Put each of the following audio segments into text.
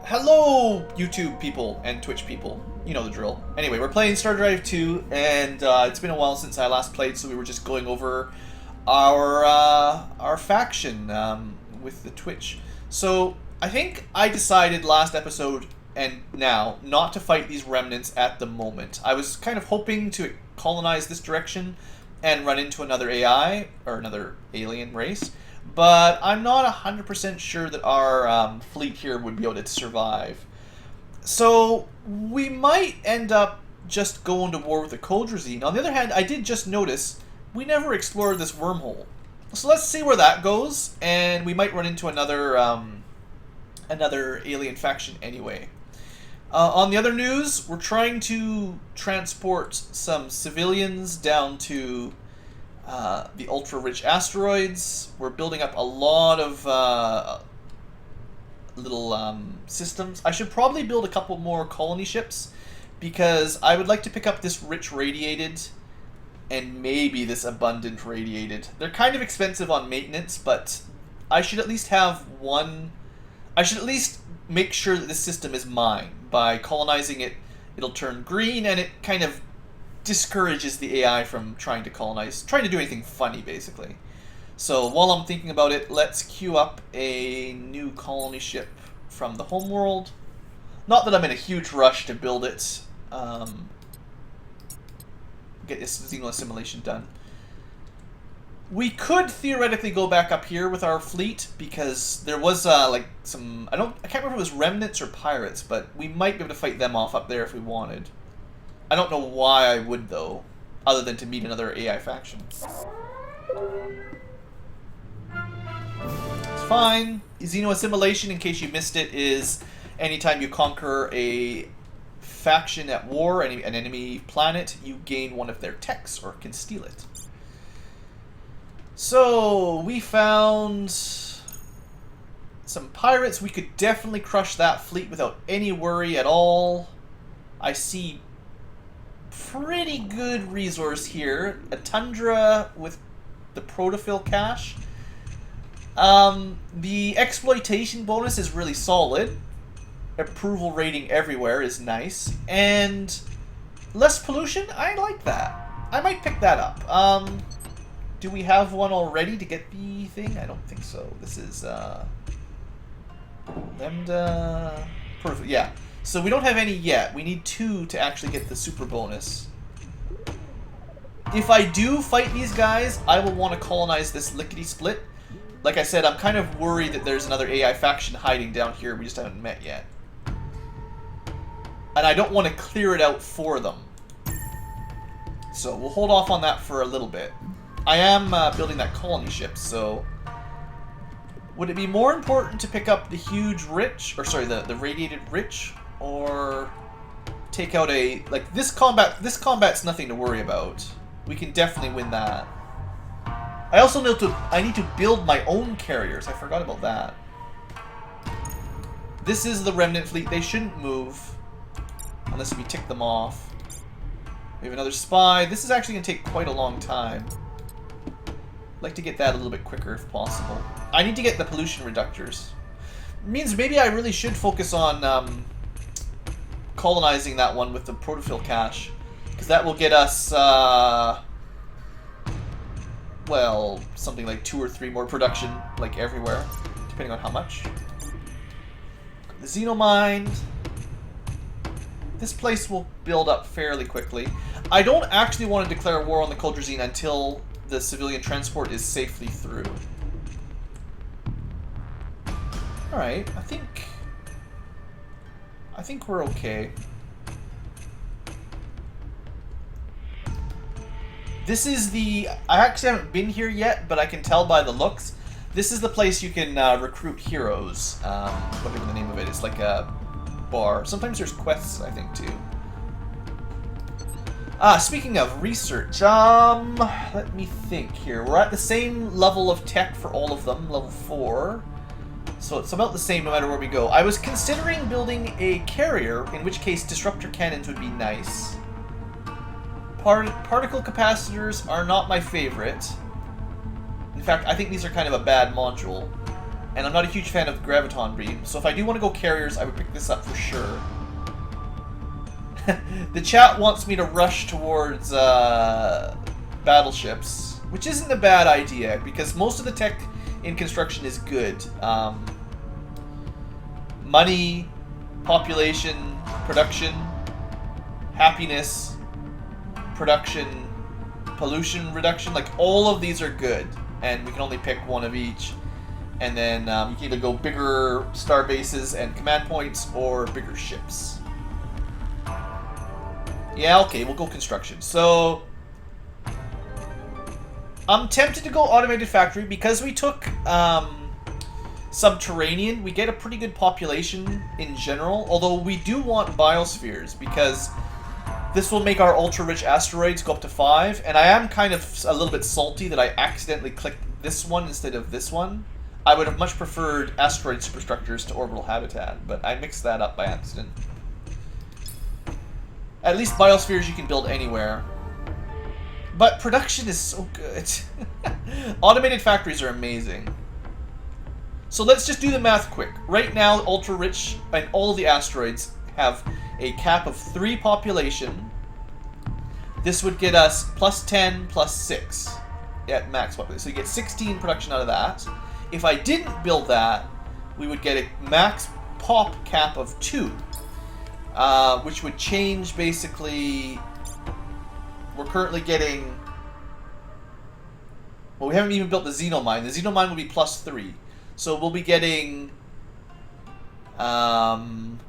Hello, YouTube people and Twitch people. You know the drill. Anyway, we're playing Stardrive 2, and it's been a while since I last played, so we were just going over our faction with the Twitch. So I think I decided last episode and now not to fight these remnants at the moment. I was kind of hoping to colonize this direction and run into another AI or another alien race. But I'm not 100% sure that our fleet here would be able to survive. So we might end up just going to war with the Colonial. On the other hand, I did just notice we never explored this wormhole. So let's see where that goes, and we might run into another another alien faction anyway. On the other news, we're trying to transport some civilians down to the ultra-rich asteroids. We're building up a lot of little systems. I should probably build a couple more colony ships, because I would like to pick up this rich radiated and maybe this abundant radiated. They're kind of expensive on maintenance, but I should at least have one. I should at least make sure that this system is mine. By colonizing it, it'll turn green, and it kind of discourages the AI from trying to colonize, trying to do anything funny, basically. So while I'm thinking about it, let's queue up a new colony ship from the homeworld. Not that I'm in a huge rush to build it. Get this xeno assimilation done. We could theoretically go back up here with our fleet, because there was like some, I can't remember if it was remnants or pirates, but we might be able to fight them off up there if we wanted. I don't know why I would, though, other than to meet another AI faction. It's fine. Xeno assimilation, in case you missed it, is anytime you conquer a faction at war, an enemy planet, you gain one of their techs or can steal it. So we found some pirates. We could definitely crush that fleet without any worry at all. I see pretty good resource here. A tundra with the protofill cache. The exploitation bonus is really solid. Approval rating everywhere is nice. And less pollution, I like that. I might pick that up. Do we have one already to get the thing? I don't think so. This is Lambda protofill. Yeah. So we don't have any yet. We need 2 to actually get the super bonus. If I do fight these guys, I will want to colonize this lickety-split. Like I said, I'm kind of worried that there's another AI faction hiding down here we just haven't met yet. And I don't want to clear it out for them. So we'll hold off on that for a little bit. I am building that colony ship, so would it be more important to pick up the huge rich, or sorry, the radiated rich, or take out a, like, this combat's nothing to worry about. We can definitely win that. I need to build my own carriers. I forgot about that. This is the remnant fleet. They shouldn't move unless we tick them off. We have another spy. This is actually going to take quite a long time. I'd like to get that a little bit quicker if possible. I need to get the pollution reductors. It means maybe I really should focus on colonizing that one with the protofill cache, because that will get us well, something like 2 or 3 more production, like everywhere, depending on how much. The Xenomind. This place will build up fairly quickly. I don't actually want to declare war on the Colonial until the civilian transport is safely through. Alright, I think we're okay. This is the... I actually haven't been here yet, but I can tell by the looks. This is the place you can recruit heroes. Whatever the name of it. It's like a bar. Sometimes there's quests, I think, too. Speaking of research, let me think here. We're at the same level of tech for all of them, level 4. So it's about the same no matter where we go. I was considering building a carrier, in which case disruptor cannons would be nice. Particle capacitors are not my favorite. In fact, I think these are kind of a bad module. And I'm not a huge fan of Graviton Beam, so if I do want to go carriers, I would pick this up for sure. The chat wants me to rush towards battleships, which isn't a bad idea, because most of the tech in construction is good. Money, population, production, happiness, production, pollution reduction, like all of these are good, and we can only pick one of each. And then you can either go bigger star bases and command points, or bigger ships. Yeah, okay, we'll go construction. So I'm tempted to go automated factory because we took subterranean. We get a pretty good population in general, although we do want biospheres because this will make our ultra-rich asteroids go up to 5, and I am kind of a little bit salty that I accidentally clicked this one instead of this one. I would have much preferred asteroid superstructures to orbital habitat, but I mixed that up by accident. At least biospheres you can build anywhere. But production is so good. Automated factories are amazing. So let's just do the math quick. Right now, ultra-rich and all the asteroids have a cap of 3 population. This would get us plus 10, plus 6 at max population. So you get 16 production out of that. If I didn't build that, we would get a max pop cap of 2. Which would change basically. We're currently getting. Well, we haven't even built the Xenomine. The Xenomine will be plus 3. So we'll be getting. 9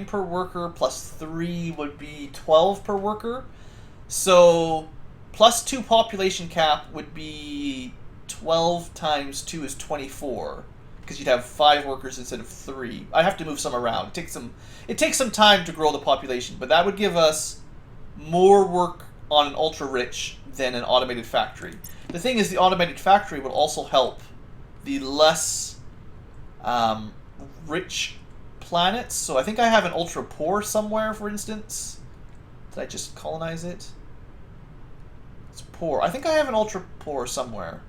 per worker plus 3 would be 12 per worker. So plus 2 population cap would be 12 times 2 is 24. Because you'd have 5 workers instead of 3. I have to move some around. It takes some time to grow the population, but that would give us more work on an ultra-rich than an automated factory. The thing is, the automated factory would also help the less rich planets. So I think I have an ultra-poor somewhere, for instance. Did I just colonize it? It's poor. I think I have an ultra-poor somewhere.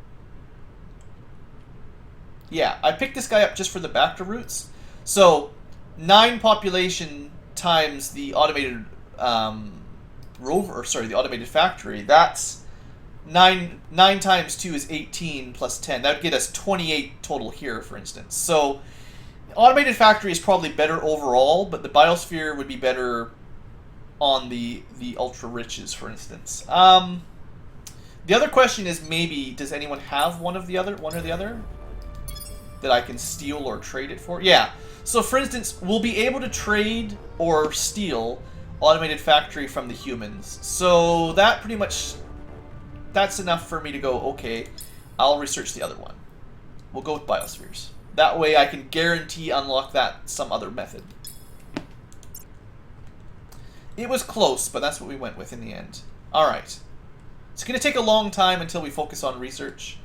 Yeah, I picked this guy up just for the Bacta routes. So 9 population times the automated the automated factory. That's 9 times 2 is 18 plus 10. That would get us 28 total here, for instance. So automated factory is probably better overall, but the biosphere would be better on the ultra riches, for instance. The other question is, maybe does anyone have one or the other that I can steal or trade it for? Yeah. So for instance, we'll be able to trade or steal automated factory from the humans. So that pretty much, that's enough for me to go, okay, I'll research the other one. We'll go with biospheres. That way I can guarantee unlock that some other method. It was close, but that's what we went with in the end. Alright. It's going to take a long time until we focus on research.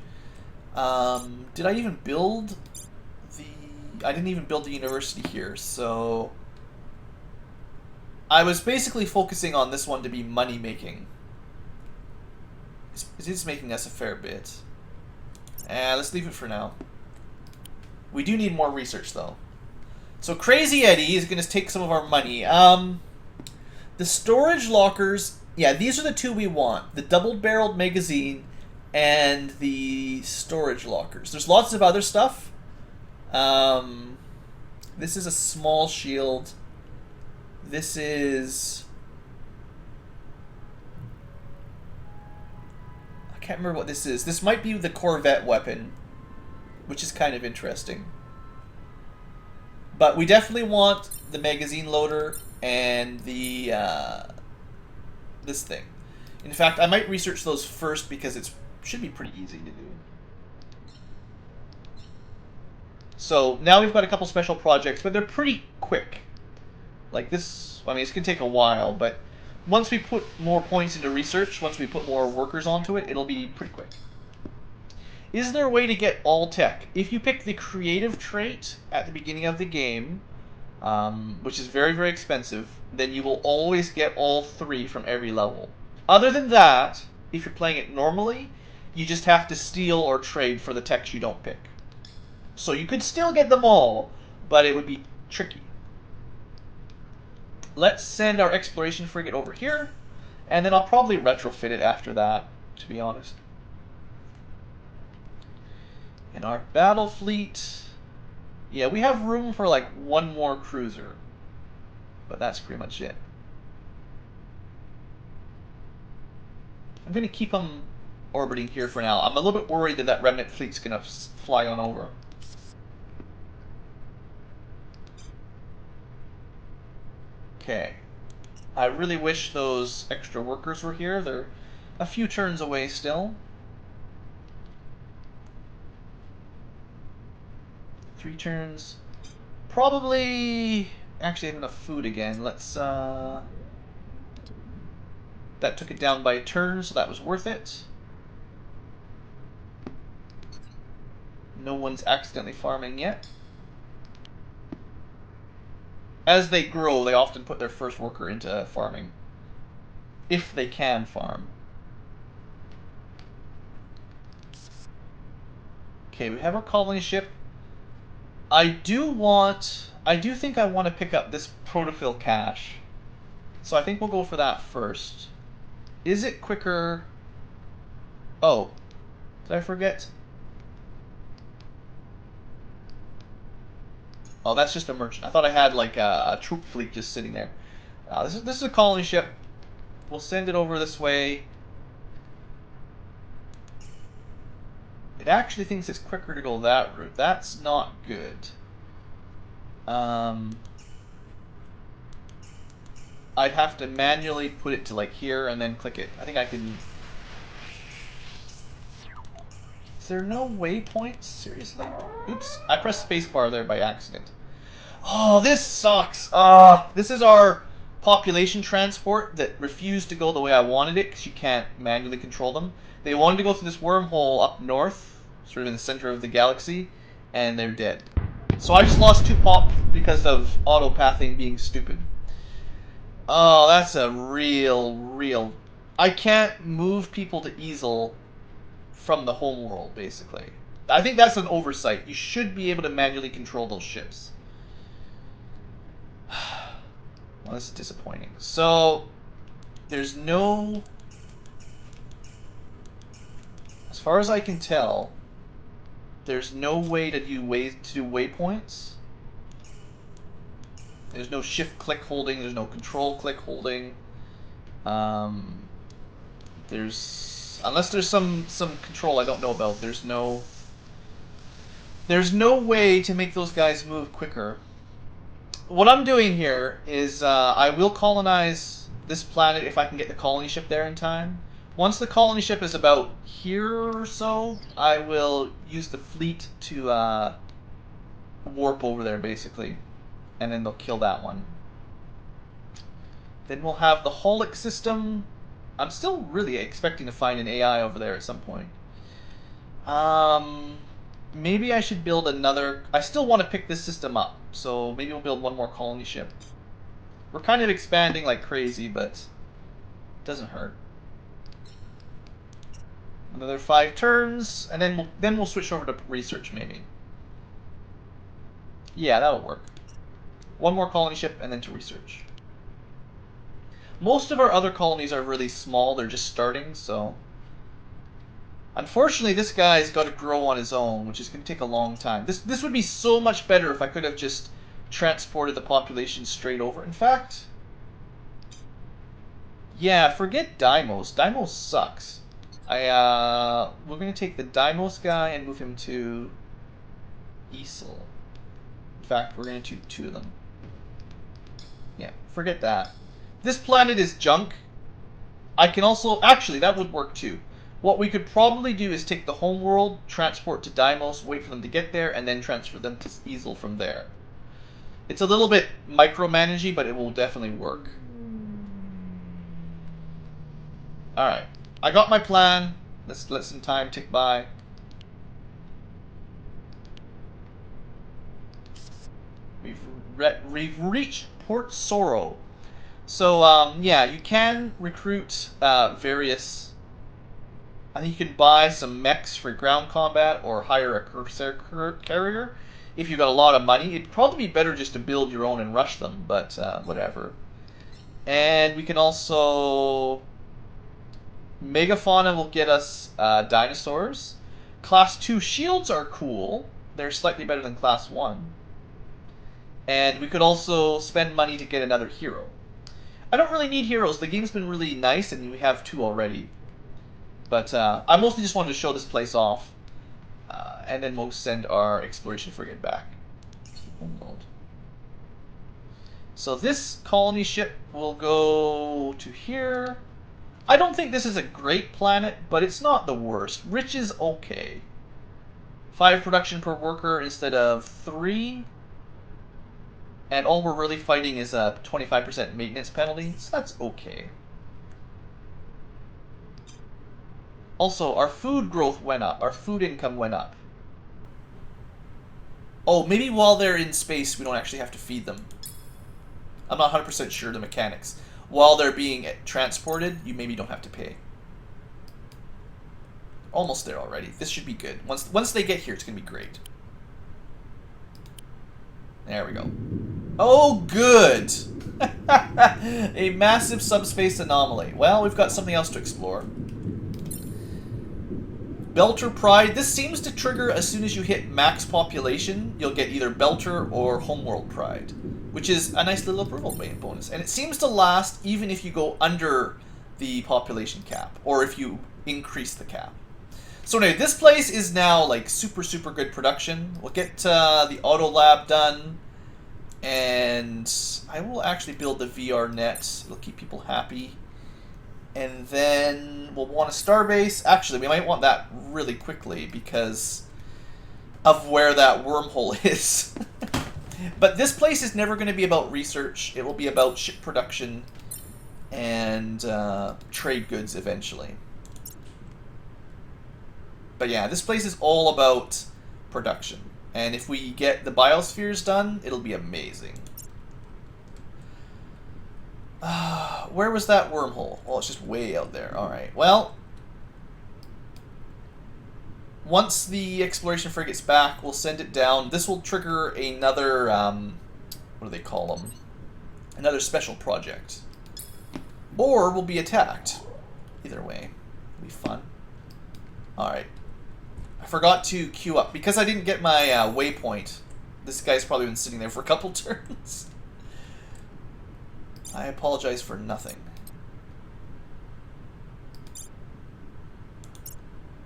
Did I even build I didn't even build the university here, so I was basically focusing on this one to be money making. It is making us a fair bit. Let's leave it for now. We do need more research though. So Crazy Eddie is going to take some of our money. The storage lockers, yeah, these are the 2 we want. The double-barreled magazine and the storage lockers. There's lots of other stuff. This is a small shield. This is... I can't remember what this is. This might be the Corvette weapon, which is kind of interesting. But we definitely want the magazine loader and the this thing. In fact, I might research those first because it should be pretty easy to do. So now we've got a couple special projects, but they're pretty quick. Like this, I mean, it's going to take a while, but once we put more points into research, once we put more workers onto it, it'll be pretty quick. Is there a way to get all tech? If you pick the creative trait at the beginning of the game, which is very, very expensive, then you will always get all 3 from every level. Other than that, if you're playing it normally, you just have to steal or trade for the techs you don't pick. So you could still get them all, but it would be tricky. Let's send our exploration frigate over here, and then I'll probably retrofit it after that, to be honest. And our battle fleet... Yeah, we have room for like one more cruiser. But that's pretty much it. I'm going to keep them orbiting here for now. I'm a little bit worried that that remnant fleet's going to fly on over. Okay. I really wish those extra workers were here. They're a few turns away still. 3 turns. Probably... Actually, I have enough food again. Let's... That took it down by a turn, so that was worth it. No one's accidentally farming yet. As they grow, they often put their first worker into farming. If they can farm. Okay, we have our colony ship. I do think I want to pick up this protofill cache. So I think we'll go for that first. Is it quicker? Oh, did I forget? Oh, that's just a merchant. I thought I had like a troop fleet just sitting there. This is a colony ship. We'll send it over this way. It actually thinks it's quicker to go that route. That's not good. I'd have to manually put it to like here and then click it. I think I can... Is there no waypoints? Seriously? Oops, I pressed spacebar there by accident. Oh, this sucks! This is our population transport that refused to go the way I wanted it because you can't manually control them. They wanted to go through this wormhole up north, sort of in the center of the galaxy, and they're dead. So I just lost 2 pop because of auto-pathing being stupid. Oh, that's a real... I can't move people to easel from the home world, basically. I think that's an oversight. You should be able to manually control those ships. Well, this is disappointing. So, there's no... As far as I can tell, there's no way to do waypoints. There's no shift-click holding. There's no control-click holding. Unless there's some control I don't know about. There's no way to make those guys move quicker. What I'm doing here is I will colonize this planet if I can get the colony ship there in time. Once the colony ship is about here or so, I will use the fleet to warp over there, basically. And then they'll kill that one. Then we'll have the holic system. I'm still really expecting to find an AI over there at some point. Maybe I should build another... I still want to pick this system up, so maybe we'll build one more colony ship. We're kind of expanding like crazy, but it doesn't hurt. Another 5 turns, and then we'll switch over to research, maybe. Yeah, that'll work. One more colony ship, and then to research. Most of our other colonies are really small. They're just starting, so... Unfortunately, this guy's got to grow on his own, which is going to take a long time. This would be so much better if I could have just transported the population straight over. In fact... Yeah, forget Deimos. Deimos sucks. We're going to take the Deimos guy and move him to Easel. In fact, we're going to do 2 of them. Yeah, forget that. This planet is junk. I can also... Actually, that would work too. What we could probably do is take the homeworld, transport to Deimos, wait for them to get there, and then transfer them to Easel from there. It's a little bit micromanagey, but it will definitely work. Alright. I got my plan. Let's let some time tick by. We've reached Port Sorrow. So, yeah, you can recruit various I think you can buy some mechs for ground combat or hire a Corsair carrier if you've got a lot of money. It'd probably be better just to build your own and rush them, but whatever. And we can also... Megafauna will get us dinosaurs. Class 2 shields are cool. They're slightly better than Class 1. And we could also spend money to get another hero. I don't really need heroes. The game's been really nice, and we have 2 already. But I mostly just wanted to show this place off. And then we'll send our exploration frigate back. So this colony ship will go to here. I don't think this is a great planet, but it's not the worst. Rich is okay. 5 production per worker instead of 3. And all we're really fighting is a 25% maintenance penalty, so that's okay. Also, our food growth went up. Our food income went up. Oh, maybe while they're in space, we don't actually have to feed them. I'm not 100% sure the mechanics. While they're being transported, you maybe don't have to pay. Almost there already. This should be good. Once they get here, it's going to be great. There we go. Oh, good! A massive subspace anomaly. Well, we've got something else to explore. Belter Pride. This seems to trigger as soon as you hit max population. You'll get either Belter or Homeworld Pride, which is a nice little approval bonus. And it seems to last even if you go under the population cap, or if you increase the cap. So anyway, this place is now like super good production. We'll get the auto lab done, and I will actually build the VR net. It'll keep people happy. And then we'll want a starbase. Actually, we might want that really quickly because of where that wormhole is. But this place is never going to be about research. It will be about ship production and trade goods eventually. But yeah, this place is all about production. And if we get the biospheres done, it'll be amazing. Where was that wormhole? Oh, it's just way out there. Alright, well, once the exploration frigate's back, we'll send it down. This will trigger another, what do they call them? Another special project. Or we'll be attacked. Either way, it'll be fun. Alright. I forgot to queue up. Because I didn't get my waypoint, this guy's probably been sitting there for a couple turns. I apologize for nothing.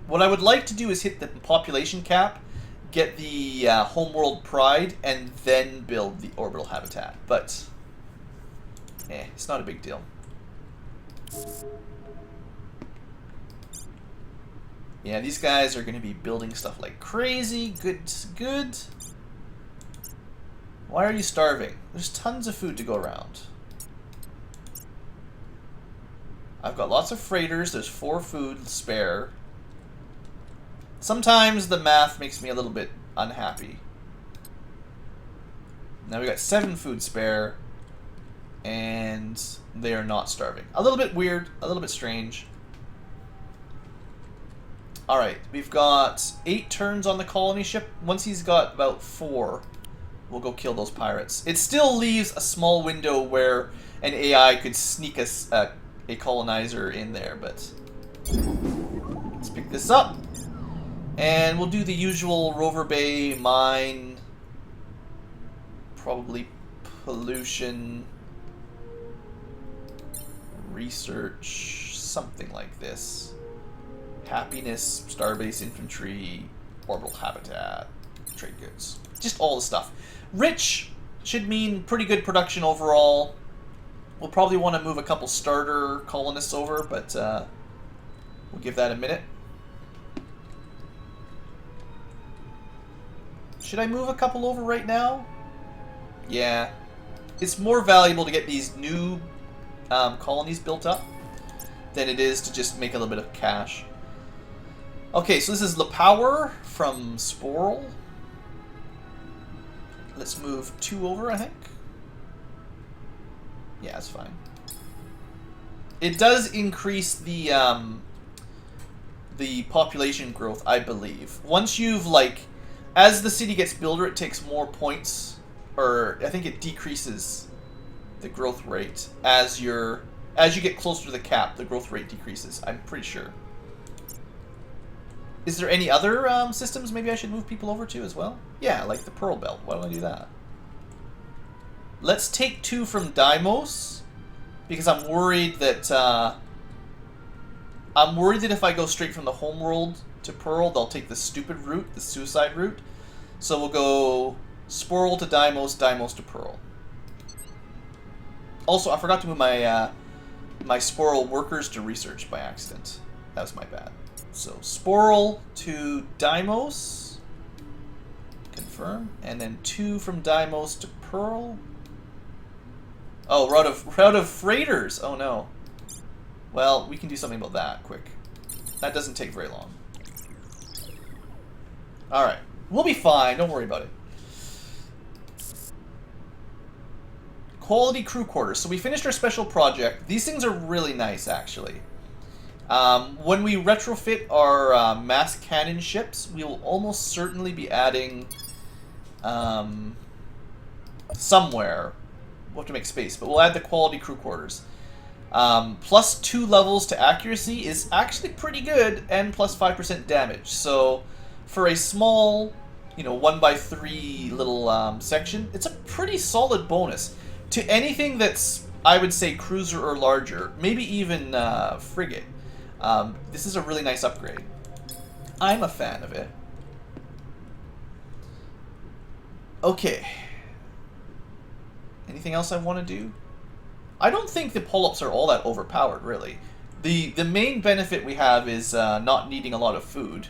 What I would like to do is hit the population cap, get the Homeworld Pride, and then build the orbital habitat. But, it's not a big deal. Yeah, these guys are going to be building stuff like crazy. Good. Why are you starving? There's tons of food to go around. I've got lots of freighters. There's 4 food spare. Sometimes the math makes me a little bit unhappy. Now we got 7 food spare, and they are not starving. A little bit weird, a little bit strange. Alright, we've got 8 turns on the colony ship. Once he's got about 4, we'll go kill those pirates. It still leaves a small window where an AI could sneak us a colonizer in there, but let's pick this up. And we'll do the usual rover bay, mine, probably pollution, research, something like this. Happiness, starbase infantry, orbital habitat, trade goods. Just all the stuff. Rich should mean pretty good production overall. We'll probably want to move a couple starter colonists over, but we'll give that a minute. Should I move a couple over right now? Yeah. It's more valuable to get these new colonies built up than it is to just make a little bit of cash. Okay, so this is Le Power from Sporl. Let's move 2 over, I think. Yeah, that's fine. It does increase the the population growth, I believe. Once you've, like, as the city gets builder, it takes more points, or I think it decreases the growth rate as you get closer to the cap. The growth rate decreases. I'm pretty sure. Is there any other systems maybe I should move people over to as well? Yeah, like the Pearl Belt. Why don't I do that? Let's take 2 from Deimos, because I'm worried that if I go straight from the homeworld to Pearl, they'll take the stupid route, the suicide route. So we'll go Sporl to Deimos, Deimos to Pearl. Also, I forgot to move my my Sporl workers to research by accident. That was my bad. So Sporl to Deimos, confirm, and then 2 from Deimos to Pearl. Oh, route of freighters. Oh no. Well, we can do something about that quick. That doesn't take very long. All right, we'll be fine. Don't worry about it. Quality crew quarters. So we finished our special project. These things are really nice, actually. When we retrofit our mass cannon ships, we will almost certainly be adding somewhere. We'll have to make space, but we'll add the quality crew quarters. Plus 2 levels to accuracy is actually pretty good, and plus 5% damage. So for a small, 1x3 little section, it's a pretty solid bonus. To anything that's, I would say, cruiser or larger, maybe even frigate. This is a really nice upgrade. I'm a fan of it. Okay. Anything else I want to do? I don't think the pull-ups are all that overpowered, really. The main benefit we have is not needing a lot of food.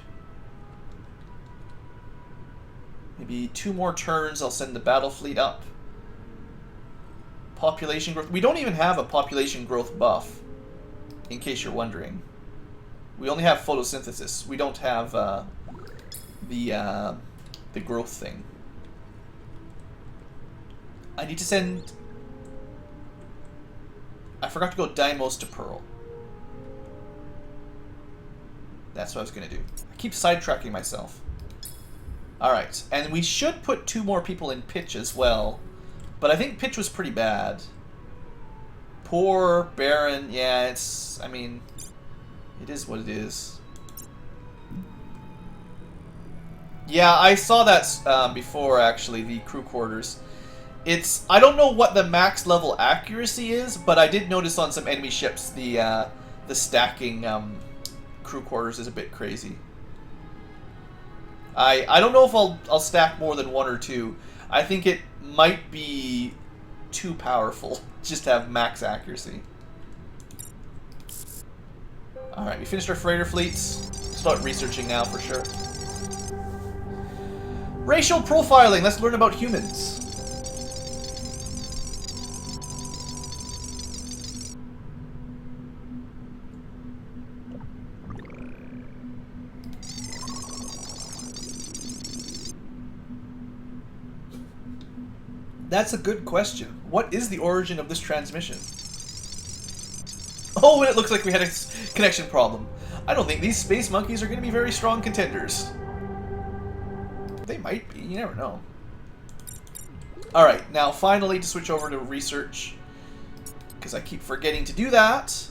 Maybe 2 more turns, I'll send the battle fleet up. Population growth. We don't even have a population growth buff, in case you're wondering. We only have photosynthesis. We don't have the growth thing. I need to send... I forgot to go Deimos to Pearl. That's what I was going to do. I keep sidetracking myself. Alright, and we should put 2 more people in pitch as well. But I think pitch was pretty bad. Poor, barren, yeah, it's... I mean, it is what it is. Yeah, I saw that before, actually, the crew quarters. It's... I don't know what the max level accuracy is, but I did notice on some enemy ships the stacking crew quarters is a bit crazy. I don't know if I'll stack more than 1 or 2. I think it might be too powerful just to have max accuracy. Alright, we finished our freighter fleets. Start researching now for sure. Racial profiling. Let's learn about humans. That's a good question. What is the origin of this transmission? Oh, and it looks like we had a connection problem. I don't think these space monkeys are going to be very strong contenders. They might be. You never know. Alright, now finally to switch over to research. Because I keep forgetting to do that.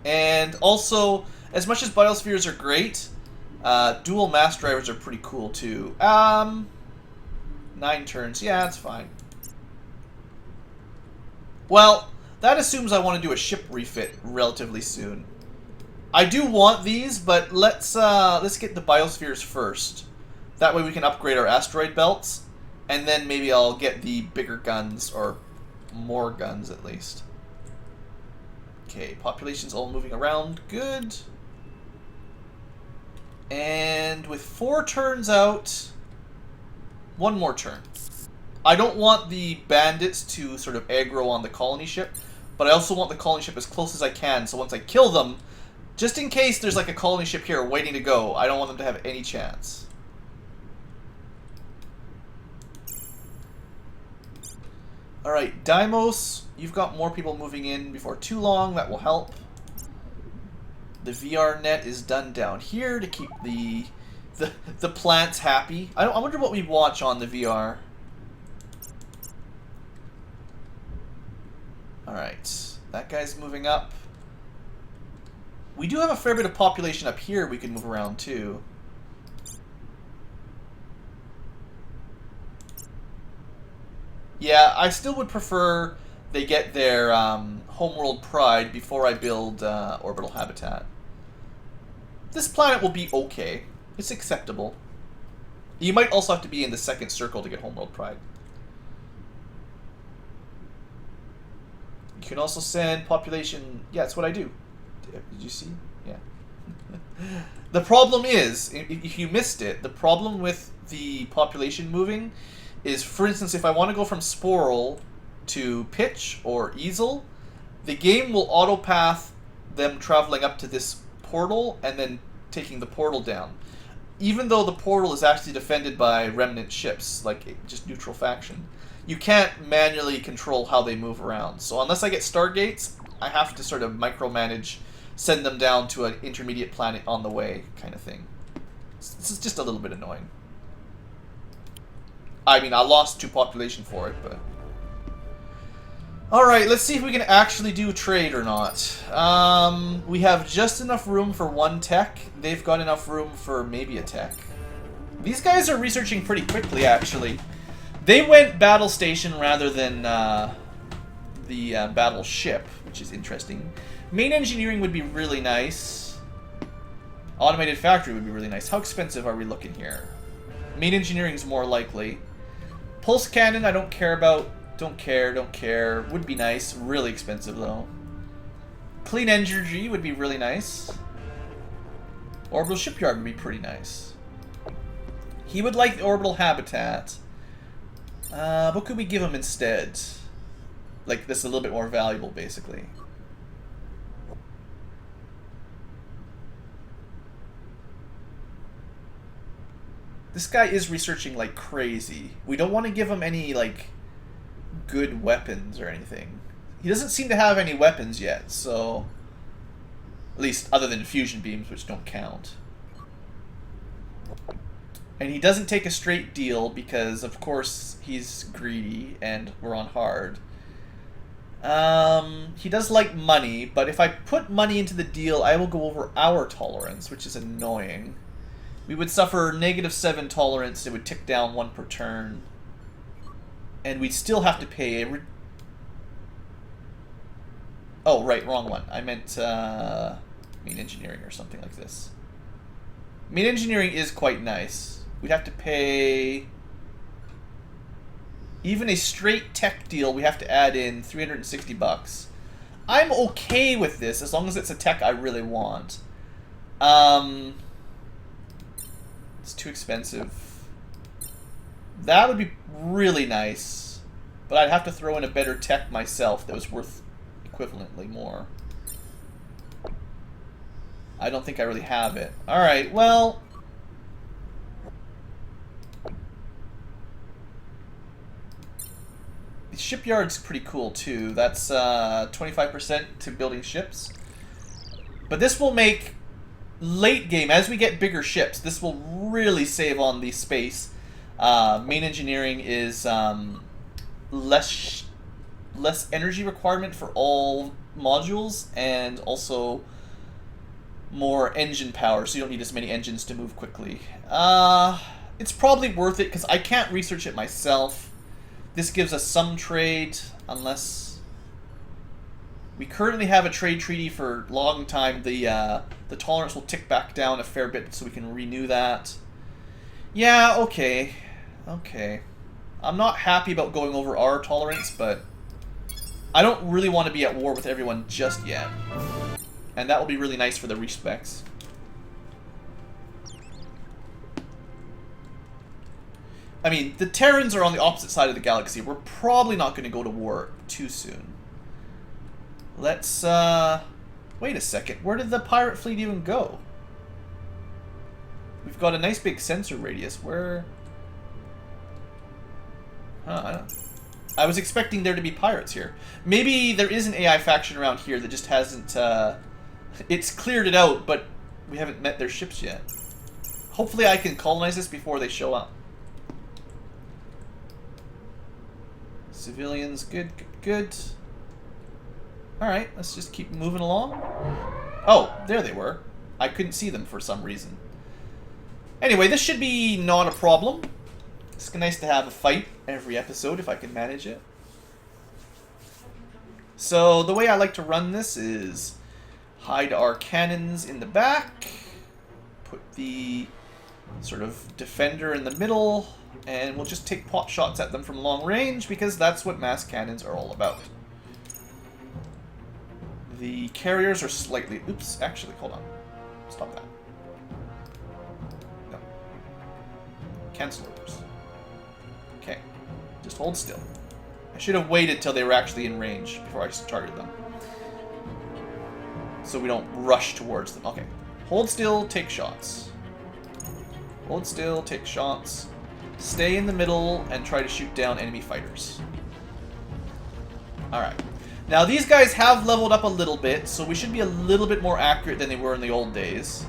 And also, as much as biospheres are great, dual mass drivers are pretty cool too. 9 turns. Yeah, that's fine. Well, that assumes I want to do a ship refit relatively soon. I do want these, but let's get the biospheres first. That way we can upgrade our asteroid belts, and then maybe I'll get the bigger guns, or more guns at least. Okay, population's all moving around. Good. And with 4 turns out... 1 more turn. I don't want the bandits to sort of aggro on the colony ship, but I also want the colony ship as close as I can, so once I kill them, just in case there's like a colony ship here waiting to go, I don't want them to have any chance. Alright, Deimos, you've got more people moving in before too long, that will help. The VR net is done down here to keep the plants happy. I wonder what we watch on the VR. Alright, that guy's moving up. We do have a fair bit of population up here we can move around too. Yeah, I still would prefer they get their homeworld pride before I build orbital habitat. This planet will be okay. It's acceptable. You might also have to be in the second circle to get homeworld pride. You can also send population... Yeah, that's what I do. Did you see? Yeah. The problem is, if you missed it, the problem with the population moving is, for instance, if I want to go from Sporl to Pitch or Easel, the game will autopath them traveling up to this portal and then taking the portal down. Even though the portal is actually defended by remnant ships, like just neutral faction. You can't manually control how they move around. So unless I get Stargates, I have to sort of micromanage, send them down to an intermediate planet on the way, kind of thing. This is just a little bit annoying. I mean, I lost 2 population for it, but... Alright, let's see if we can actually do trade or not. We have just enough room for 1 tech. They've got enough room for maybe a tech. These guys are researching pretty quickly, actually. They went battle station rather than the battle ship, which is interesting. Main engineering would be really nice. Automated factory would be really nice. How expensive are we looking here? Main engineering is more likely. Pulse cannon, I don't care about. Don't care. Would be nice. Really expensive, though. Clean energy would be really nice. Orbital shipyard would be pretty nice. He would like the orbital habitat. What could we give him instead? Like, this is a little bit more valuable, basically. This guy is researching like crazy. We don't want to give him any, like, good weapons or anything. He doesn't seem to have any weapons yet, so... At least other than fusion beams, which don't count. And he doesn't take a straight deal because, of course, he's greedy and we're on hard. He does like money, but if I put money into the deal, I will go over our tolerance, which is annoying. We would suffer -7 tolerance. It would tick down 1 per turn. And we'd still have to pay... Oh, right, wrong one. I meant main engineering or something like this. Main engineering is quite nice. We'd have to pay... Even a straight tech deal, we have to add in 360 bucks. I'm okay with this, as long as it's a tech I really want. It's too expensive. That would be really nice, but I'd have to throw in a better tech myself that was worth equivalently more. I don't think I really have it. Alright, well... The shipyard's pretty cool, too. That's 25% to building ships. But this will make late game, as we get bigger ships, this will really save on the space. Main engineering is less energy requirement for all modules, and also more engine power, so you don't need as many engines to move quickly. It's probably worth it, because I can't research it myself. This gives us some trade, unless... We currently have a trade treaty for a long time. The tolerance will tick back down a fair bit, so we can renew that. Yeah, okay. Okay. I'm not happy about going over our tolerance, but I don't really want to be at war with everyone just yet. And that will be really nice for the respecs. I mean, the Terrans are on the opposite side of the galaxy. We're probably not going to go to war too soon. Let's, wait a second. Where did the pirate fleet even go? We've got a nice big sensor radius. Where... Huh, I don't know. I was expecting there to be pirates here. Maybe there is an AI faction around here that just hasn't It's cleared it out, but we haven't met their ships yet. Hopefully I can colonize this before they show up. Civilians, good, good, good. Alright, let's just keep moving along. Oh, there they were. I couldn't see them for some reason. Anyway, this should be not a problem. It's nice to have a fight every episode if I can manage it. So the way I like to run this is hide our cannons in the back, put the sort of defender in the middle, and we'll just take pot shots at them from long range because that's what mass cannons are all about. The carriers are slightly... Oops, actually, hold on. Stop that. No. Cancel orders. Okay. Just hold still. I should have waited till they were actually in range before I targeted them. So we don't rush towards them. Okay. Hold still, take shots. Hold still, take shots. Stay in the middle and try to shoot down enemy fighters. Alright. Now these guys have leveled up a little bit, so we should be a little bit more accurate than they were in the old days.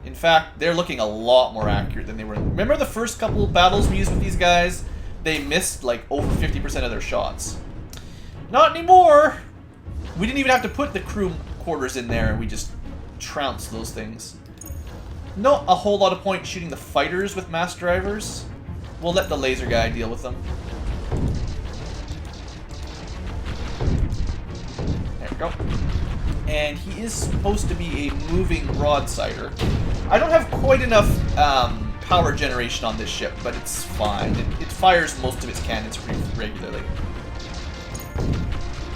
In fact, they're looking a lot more accurate than they were. Remember the first couple of battles we used with these guys? They missed like over 50% of their shots. Not anymore! We didn't even have to put the crew quarters in there, and we just trounced those things. Not a whole lot of point shooting the fighters with mass drivers. We'll let the laser guy deal with them. There we go. And he is supposed to be a moving broadsider. I don't have quite enough power generation on this ship, but it's fine. It fires most of its cannons pretty regularly.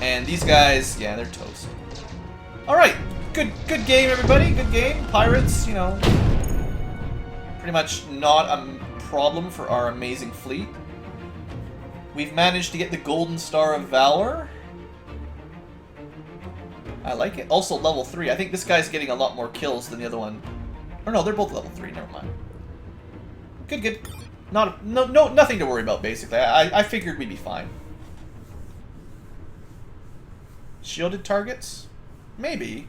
And these guys, yeah, they're toast. Alright, good game, everybody. Good game. Pirates, you know, pretty much not a problem for our amazing fleet. We've managed to get the Golden Star of Valor. I like it. Also level 3. I think this guy's getting a lot more kills than the other one. Or no, they're both level 3. Never mind. Good. Nothing to worry about, basically. I figured we'd be fine. Shielded targets? Maybe.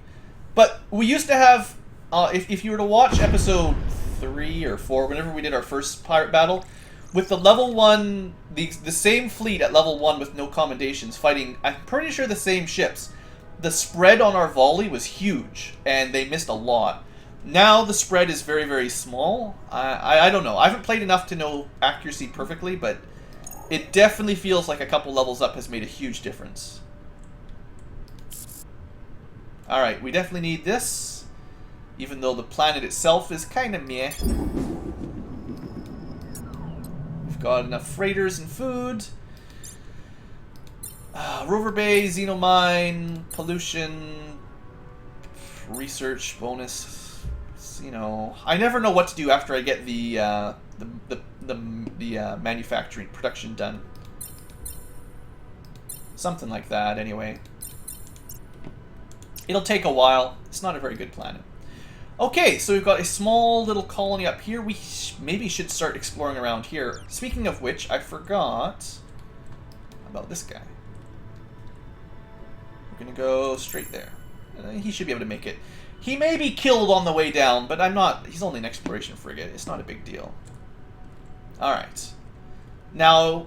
But we used to have... if you were to watch episode 3 or 4, whenever we did our first pirate battle, with the level 1... The same fleet at level 1 with no commendations fighting, I'm pretty sure the same ships. The spread on our volley was huge, and they missed a lot. Now the spread is very, very small. I don't know. I haven't played enough to know accuracy perfectly, but it definitely feels like a couple levels up has made a huge difference. Alright, we definitely need this, even though the planet itself is kind of meh. We've got enough freighters and food. Rover Bay, Xenomine, pollution, research bonus. You know, I never know what to do after I get the manufacturing production done. Something like that, anyway. It'll take a while. It's not a very good planet. Okay, so we've got a small little colony up here. We maybe should start exploring around here. Speaking of which, I forgot about this guy. We're gonna go straight there. He should be able to make it. He may be killed on the way down, but I'm not... He's only an exploration frigate. It's not a big deal. Alright. Now,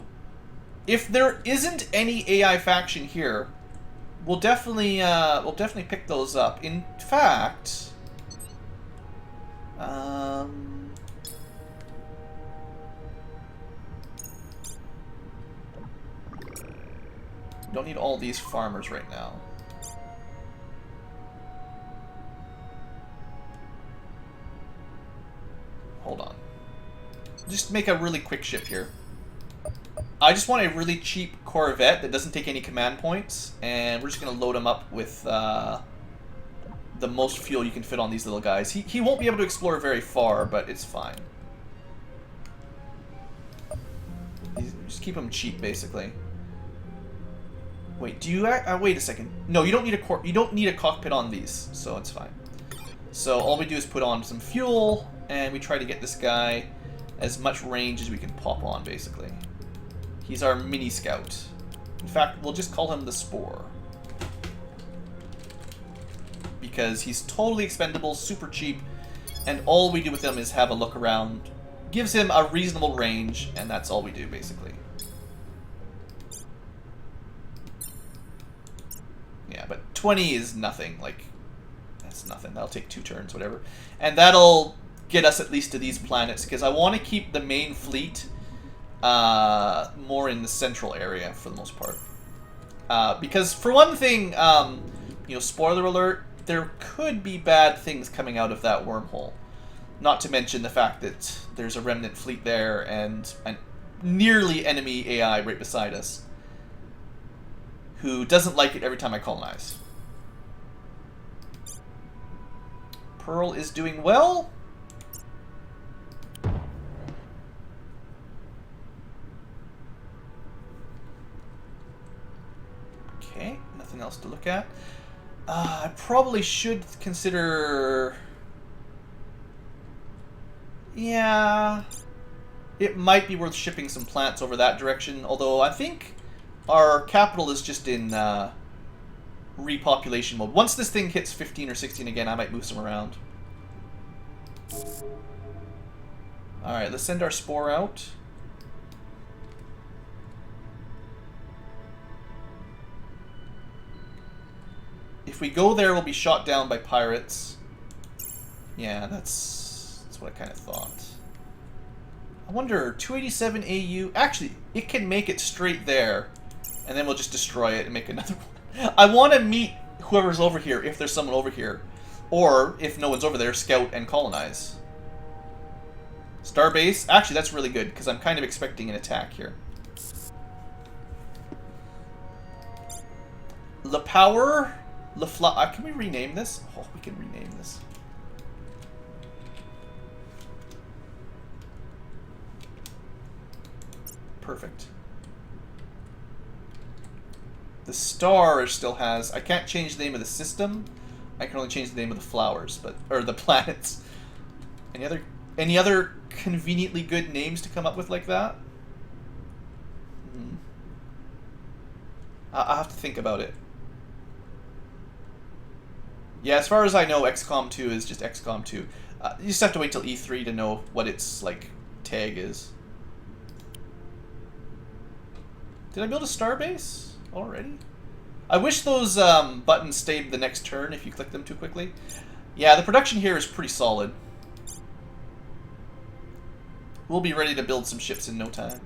if there isn't any AI faction here, we'll definitely pick those up. In fact... don't need all these farmers right now. Hold on. Just make a really quick ship here. I just want a really cheap Corvette that doesn't take any command points, and we're just going to load him up with the most fuel you can fit on these little guys. He won't be able to explore very far, but it's fine. Just keep him cheap, basically. Wait, do you... wait a second. No, you don't need a cockpit on these, so it's fine. So all we do is put on some fuel, and we try to get this guy as much range as we can pop on, basically. He's our mini scout. In fact, we'll just call him the Spore. because he's totally expendable, super cheap, and all we do with him is have a look around. Gives him a reasonable range, and that's all we do, basically. Yeah, but 20 is nothing. Like, that's nothing. That'll take 2 turns, whatever. And that'll get us at least to these planets, because I want to keep the main fleet more in the central area for the most part. Because for one thing, you know, spoiler alert, there could be bad things coming out of that wormhole. Not to mention the fact that there's a remnant fleet there and a nearly enemy AI right beside us who doesn't like it every time I colonize. Pearl is doing well. Okay, nothing else to look at. I probably should consider... Yeah, it might be worth shipping some plants over that direction, although I think our capital is just in repopulation mode. Once this thing hits 15 or 16 again, I might move some around. Alright, let's send our spore out. If we go there, we'll be shot down by pirates. Yeah, that's what I kind of thought. I wonder, 287 AU... Actually, it can make it straight there, and then we'll just destroy it and make another one. I want to meet whoever's over here, if there's someone over here. Or, if no one's over there, scout and colonize. Starbase? Actually, that's really good, because I'm kind of expecting an attack here. Le Power... can we rename this? Oh, we can rename this. Perfect. The star still has... I can't change the name of the system. I can only change the name of the flowers, or the planets. Any other conveniently good names to come up with like that? I'll have to think about it. Yeah, as far as I know, XCOM 2 is just XCOM 2. You just have to wait till E3 to know what its, like, tag is. Did I build a starbase already? I wish those buttons stayed the next turn if you click them too quickly. Yeah, the production here is pretty solid. We'll be ready to build some ships in no time.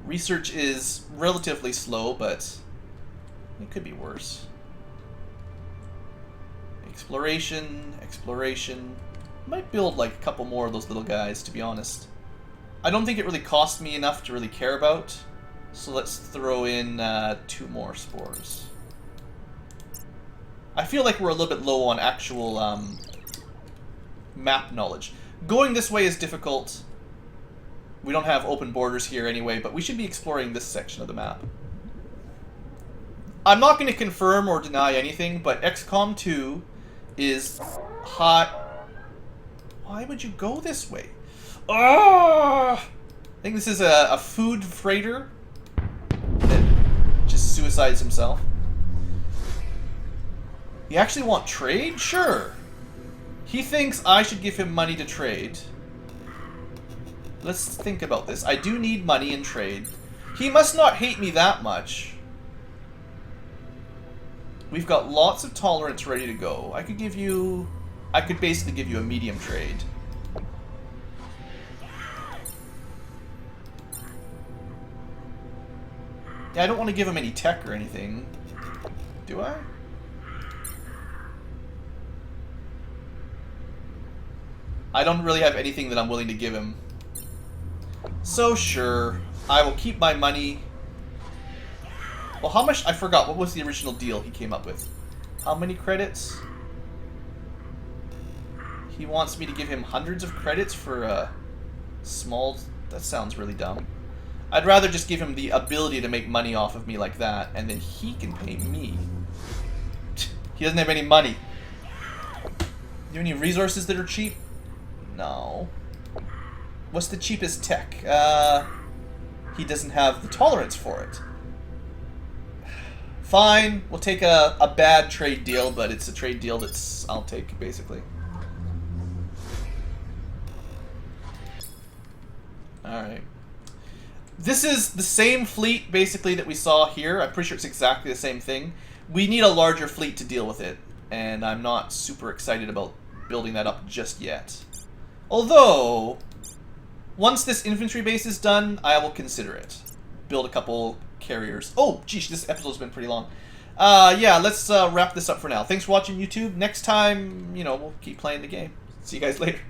Research is relatively slow, but it could be worse. Exploration. Might build like a couple more of those little guys, to be honest. I don't think it really cost me enough to really care about, so let's throw in 2 more spores. I feel like we're a little bit low on actual map knowledge. Going this way is difficult. We don't have open borders here anyway, but we should be exploring this section of the map. I'm not going to confirm or deny anything, but XCOM 2 is hot. Why would you go this way? I think this is a food freighter that just suicides himself. You actually want trade? Sure. He thinks I should give him money to trade. Let's think about this. I do need money in trade. He must not hate me that much. We've got lots of tolerance ready to go. I could basically give you a medium trade. Yeah, I don't want to give him any tech or anything. Do I? I don't really have anything that I'm willing to give him. So sure, I will keep my money. Well, how much? I forgot. What was the original deal he came up with? How many credits? He wants me to give him hundreds of credits for a small... That sounds really dumb. I'd rather just give him the ability to make money off of me like that, and then he can pay me. He doesn't have any money. Do you have any resources that are cheap? No. What's the cheapest tech? He doesn't have the tolerance for it. Fine, we'll take a bad trade deal, but it's a trade deal that's I'll take, basically. Alright. This is the same fleet, basically, that we saw here. I'm pretty sure it's exactly the same thing. We need a larger fleet to deal with it, and I'm not super excited about building that up just yet. Although, once this infantry base is done, I will consider it. Build a couple carriers. Oh, geez, this episode's been pretty long. Yeah, let's wrap this up for now. Thanks for watching, YouTube. Next time, you know, we'll keep playing the game. See you guys later.